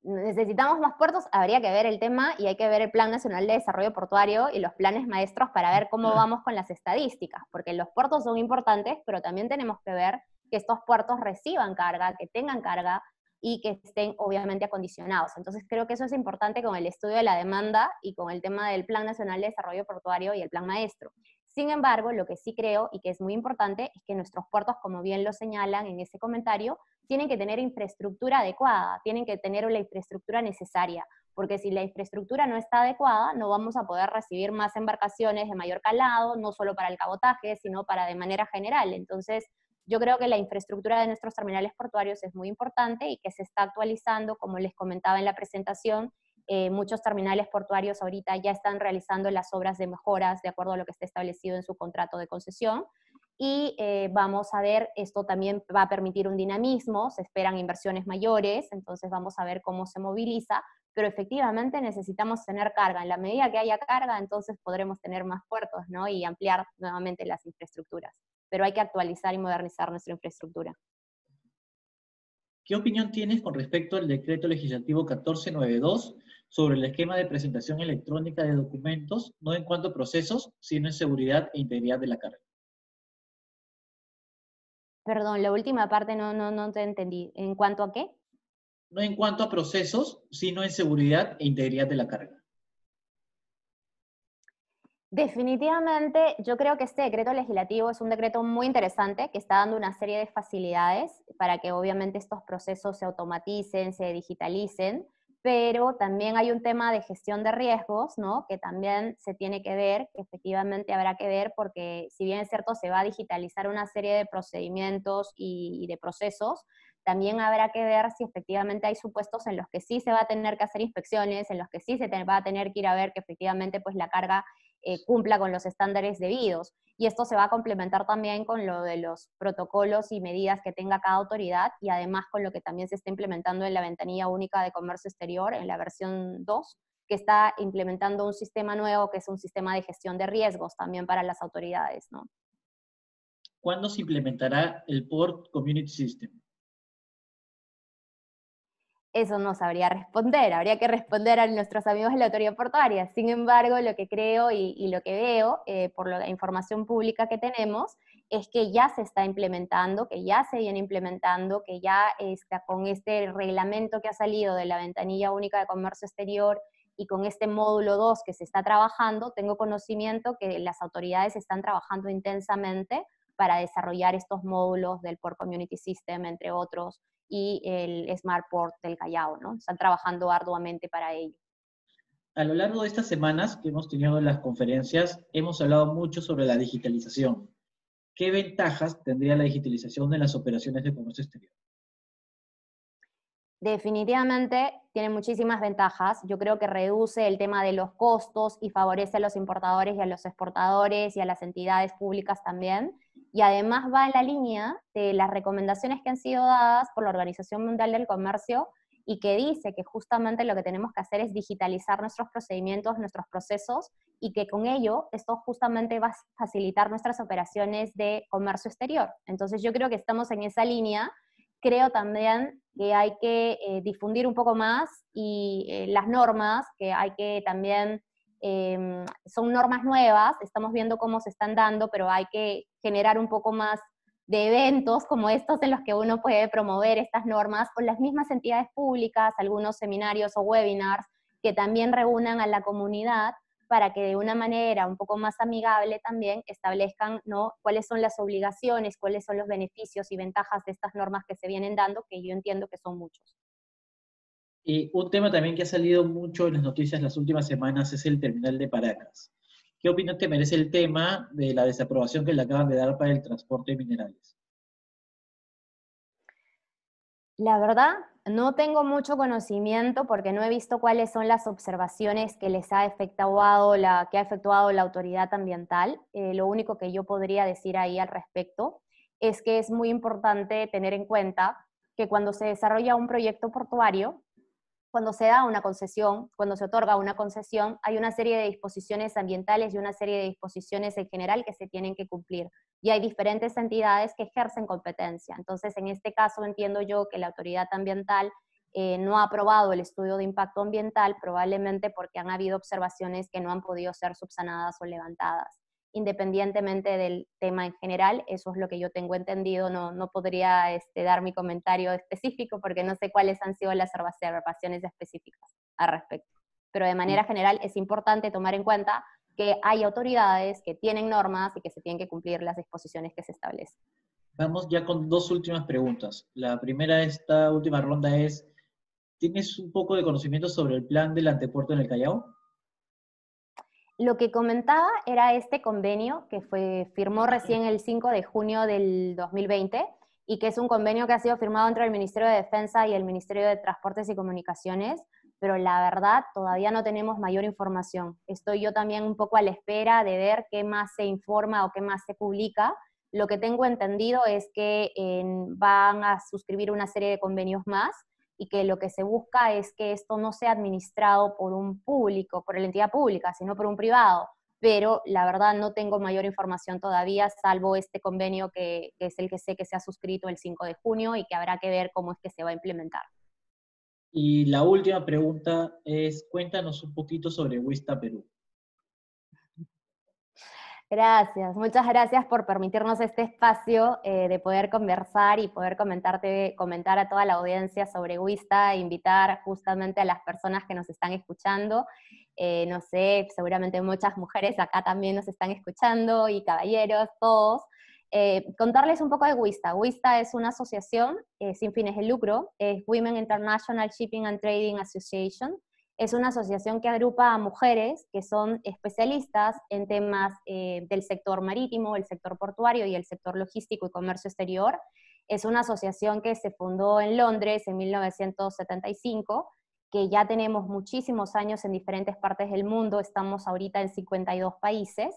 necesitamos más puertos, habría que ver el tema y hay que ver el Plan Nacional de Desarrollo Portuario y los planes maestros para ver cómo vamos con las estadísticas, porque los puertos son importantes, pero también tenemos que ver que estos puertos reciban carga, que tengan carga y que estén obviamente acondicionados. Entonces creo que eso es importante con el estudio de la demanda y con el tema del Plan Nacional de Desarrollo Portuario y el Plan Maestro. Sin embargo, lo que sí creo y que es muy importante es que nuestros puertos, como bien lo señalan en ese comentario, tienen que tener infraestructura adecuada, tienen que tener la infraestructura necesaria, porque si la infraestructura no está adecuada, no vamos a poder recibir más embarcaciones de mayor calado, no solo para el cabotaje, sino para de manera general. Entonces, yo creo que la infraestructura de nuestros terminales portuarios es muy importante y que se está actualizando, como les comentaba en la presentación. Muchos terminales portuarios ahorita ya están realizando las obras de mejoras de acuerdo a lo que está establecido en su contrato de concesión. Y vamos a ver, esto también va a permitir un dinamismo, se esperan inversiones mayores, entonces vamos a ver cómo se moviliza, pero efectivamente necesitamos tener carga. En la medida que haya carga, entonces podremos tener más puertos, ¿no? Y ampliar nuevamente las infraestructuras. Pero hay que actualizar y modernizar nuestra infraestructura. ¿Qué opinión tienes con respecto al decreto legislativo 1492 sobre el esquema de presentación electrónica de documentos, no en cuanto a procesos, sino en seguridad e integridad de la carga. Perdón, la última parte no te entendí. ¿En cuanto a qué? No en cuanto a procesos, sino en seguridad e integridad de la carga. Definitivamente, yo creo que este decreto legislativo es un decreto muy interesante que está dando una serie de facilidades para que obviamente estos procesos se automaticen, se digitalicen, pero también hay un tema de gestión de riesgos, ¿no? Que también se tiene que ver, que efectivamente habrá que ver, porque si bien es cierto, se va a digitalizar una serie de procedimientos y de procesos, también habrá que ver si efectivamente hay supuestos en los que sí se va a tener que hacer inspecciones, en los que sí va a tener que ir a ver que efectivamente pues la carga cumpla con los estándares debidos. Y esto se va a complementar también con lo de los protocolos y medidas que tenga cada autoridad y además con lo que también se está implementando en la ventanilla única de comercio exterior, en la versión 2, que está implementando un sistema nuevo que es un sistema de gestión de riesgos también para las autoridades, ¿no? ¿Cuándo se implementará el Port Community System? Eso no sabría responder, habría que responder a nuestros amigos de la autoridad portuaria. Sin embargo, lo que creo y lo que veo, por la información pública que tenemos, es que ya se está implementando, que ya se viene implementando, que ya está con este reglamento que ha salido de la ventanilla única de comercio exterior y con este módulo 2 que se está trabajando, tengo conocimiento que las autoridades están trabajando intensamente para desarrollar estos módulos del Port Community System, entre otros, y el Smart Port del Callao, ¿no? Están trabajando arduamente para ello. A lo largo de estas semanas que hemos tenido en las conferencias, hemos hablado mucho sobre la digitalización. ¿Qué ventajas tendría la digitalización de las operaciones de comercio exterior? Definitivamente tiene muchísimas ventajas. Yo creo que reduce el tema de los costos y favorece a los importadores y a los exportadores y a las entidades públicas también. Y además va en la línea de las recomendaciones que han sido dadas por la Organización Mundial del Comercio y que dice que justamente lo que tenemos que hacer es digitalizar nuestros procedimientos, nuestros procesos, y que con ello esto justamente va a facilitar nuestras operaciones de comercio exterior. Entonces yo creo que estamos en esa línea. Creo también que hay que difundir un poco más y las normas, que hay que también, son normas nuevas, estamos viendo cómo se están dando, pero hay que generar un poco más de eventos como estos en los que uno puede promover estas normas con las mismas entidades públicas, algunos seminarios o webinars que también reúnan a la comunidad para que de una manera un poco más amigable también establezcan, ¿no?, cuáles son las obligaciones, cuáles son los beneficios y ventajas de estas normas que se vienen dando, que yo entiendo que son muchos. Y un tema también que ha salido mucho en las noticias las últimas semanas es el terminal de Paracas. ¿Qué opinión te merece el tema de la desaprobación que le acaban de dar para el transporte de minerales? La verdad, no tengo mucho conocimiento porque no he visto cuáles son las observaciones que les ha efectuado que ha efectuado la autoridad ambiental. Lo único que yo podría decir ahí al respecto es que es muy importante tener en cuenta que cuando se desarrolla un proyecto portuario, cuando se da una concesión, cuando se otorga una concesión, hay una serie de disposiciones ambientales y una serie de disposiciones en general que se tienen que cumplir. Y hay diferentes entidades que ejercen competencia. Entonces, en este caso entiendo yo que la autoridad ambiental no ha aprobado el estudio de impacto ambiental, probablemente porque han habido observaciones que no han podido ser subsanadas o levantadas. Independientemente del tema en general, eso es lo que yo tengo entendido, no podría dar mi comentario específico porque no sé cuáles han sido las observaciones específicas al respecto. Pero de manera general es importante tomar en cuenta que hay autoridades que tienen normas y que se tienen que cumplir las disposiciones que se establecen. Vamos ya con dos últimas preguntas. La primera de esta última ronda es, ¿tienes un poco de conocimiento sobre el plan del antepuerto en el Callao? Lo que comentaba era este convenio que firmó recién el 5 de junio del 2020 y que es un convenio que ha sido firmado entre el Ministerio de Defensa y el Ministerio de Transportes y Comunicaciones, pero la verdad todavía no tenemos mayor información. Estoy yo también un poco a la espera de ver qué más se informa o qué más se publica. Lo que tengo entendido es que van a suscribir una serie de convenios más y que lo que se busca es que esto no sea administrado por un público, por la entidad pública, sino por un privado. Pero la verdad no tengo mayor información todavía, salvo este convenio que es el que sé que se ha suscrito el 5 de junio y que habrá que ver cómo es que se va a implementar. Y la última pregunta es, cuéntanos un poquito sobre Wista Perú. Gracias, muchas gracias por permitirnos este espacio de poder conversar y poder comentar a toda la audiencia sobre Wista, e invitar justamente a las personas que nos están escuchando. No sé, seguramente muchas mujeres acá también nos están escuchando, y caballeros, todos. Contarles un poco de Wista. Wista es una asociación sin fines de lucro, es Women International Shipping and Trading Association. Es una asociación que agrupa a mujeres que son especialistas en temas del sector marítimo, el sector portuario y el sector logístico y comercio exterior. Es una asociación que se fundó en Londres en 1975, que ya tenemos muchísimos años en diferentes partes del mundo, estamos ahorita en 52 países,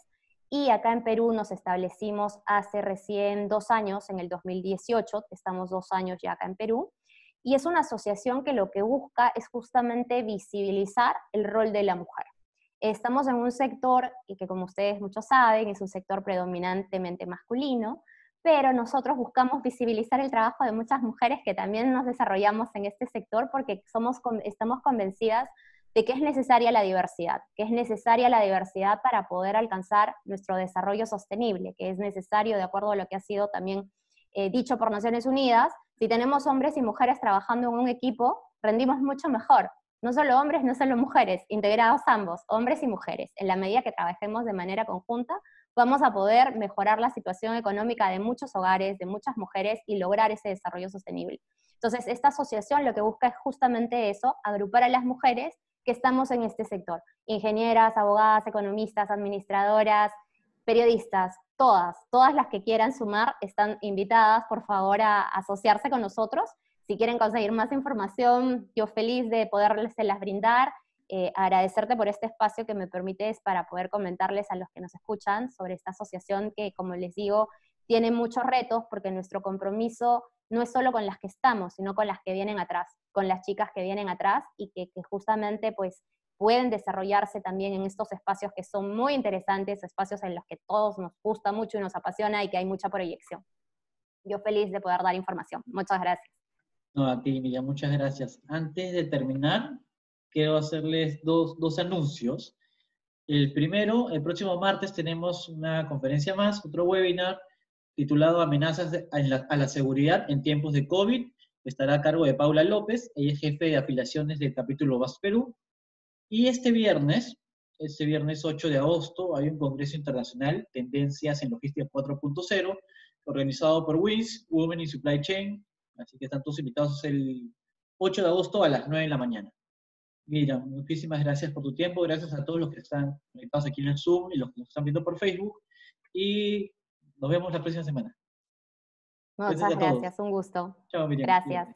y acá en Perú nos establecimos hace recién 2 años, en el 2018, estamos 2 años ya acá en Perú, y es una asociación que lo que busca es justamente visibilizar el rol de la mujer. Estamos en un sector, y que como ustedes muchos saben, es un sector predominantemente masculino, pero nosotros buscamos visibilizar el trabajo de muchas mujeres que también nos desarrollamos en este sector, porque estamos convencidas de que es necesaria la diversidad, para poder alcanzar nuestro desarrollo sostenible, que es necesario, de acuerdo a lo que ha sido también dicho por Naciones Unidas. Si tenemos hombres y mujeres trabajando en un equipo, rendimos mucho mejor. No solo hombres, no solo mujeres, integrados ambos, hombres y mujeres. En la medida que trabajemos de manera conjunta, vamos a poder mejorar la situación económica de muchos hogares, de muchas mujeres, y lograr ese desarrollo sostenible. Entonces, esta asociación lo que busca es justamente eso, agrupar a las mujeres que estamos en este sector. Ingenieras, abogadas, economistas, administradoras, periodistas, todas las que quieran sumar están invitadas, por favor, a asociarse con nosotros. Si quieren conseguir más información, yo feliz de poderles brindar. Agradecerte por este espacio que me permites para poder comentarles a los que nos escuchan sobre esta asociación que, como les digo, tiene muchos retos, porque nuestro compromiso no es solo con las que estamos, sino con las que vienen atrás, con las chicas que vienen atrás, y que justamente pues pueden desarrollarse también en estos espacios que son muy interesantes, espacios en los que todos nos gusta mucho y nos apasiona, y que hay mucha proyección. Yo feliz de poder dar información. Muchas gracias. No, a ti, Miriam, muchas gracias. Antes de terminar, quiero hacerles dos anuncios. El primero, el próximo martes tenemos una conferencia más, otro webinar titulado Amenazas a la seguridad en tiempos de COVID. Estará a cargo de Paula López, ella es jefe de afiliaciones del capítulo BAS Perú. Y este viernes 8 de agosto, hay un congreso internacional, Tendencias en Logística 4.0, organizado por WIS, Women in Supply Chain. Así que están todos invitados el 8 de agosto a las 9 de la mañana. Mira, muchísimas gracias por tu tiempo, gracias a todos los que están conectados aquí en el Zoom y los que nos están viendo por Facebook. Y nos vemos la próxima semana. Muchas gracias, un gusto. Chao, Miriam. Gracias.